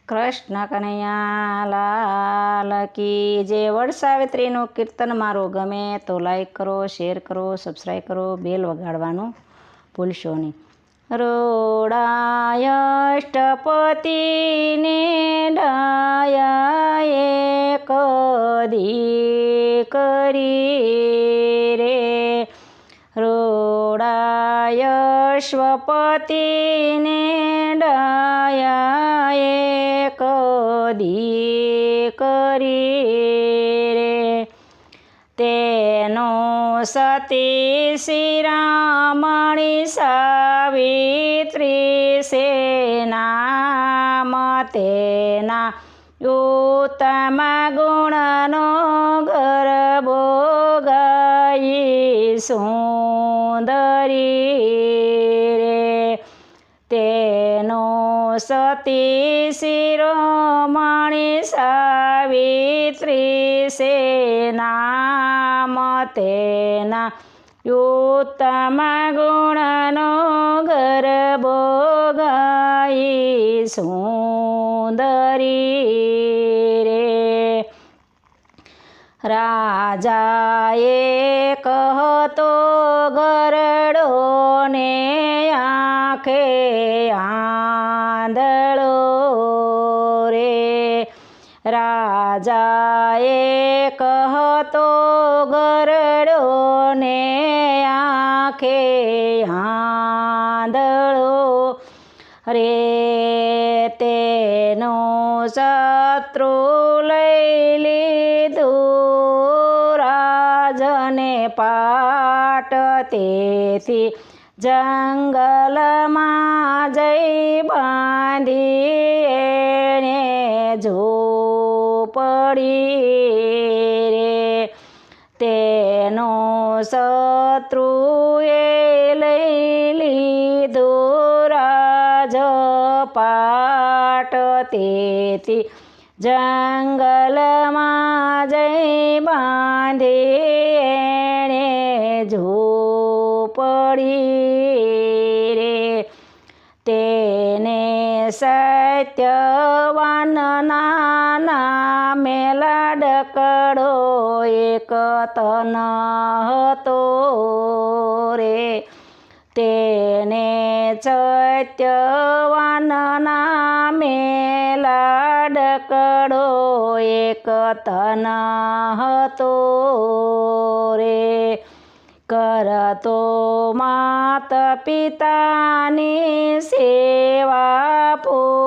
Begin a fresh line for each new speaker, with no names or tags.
કૃષ્ણ કનૈયા લાલ કી જે વડસાવિત્રીનું કીર્તન મારું ગમે તો લાઈક કરો, શેર કરો, સબસ્ક્રાઈબ કરો, બેલ વગાડવાનું ભૂલશો નહીં. રોડાય અષ્ટપતિને ડાયા એક દીકરી રે, રોડાય અશ્વપતિને ડાયા એક દીકરી રે, તેનો સતી શિરામણી સાવિત્રી સે નામ, તેના ઉત્તમ ગુણનો ગરબો ગાઈ સુંદરી રે, તેનો સતી શિરોમણી સાવિત્રી સે નામ, તેના ઉત્તમ ગુણનો ગરબો ગાઈ સુંદરી રે. રાજાએ કહતો ગરડો ને આંખે આંધળો રે, રાજાએ કહતો ગરડો ને આંખે આંધળો રે, તેનો શત્રુ લઈ લીધું રાજને પાટ, તેથી જંગલમાં જઈ બાંધી એને ઝૂંપડી રે, તેનો શત્રુએ લઈ લીધું રાજપાટ, તેથી જંગલમાં જઈ બાંધી એને ઝૂંપડી રે, તેને સત્યવાન નામે લાડકડો એક તન હતો રે, તેને સત્યવાન નામે લાડકડો એક તન હતો રે, કરતો માતા પિતાની સેવા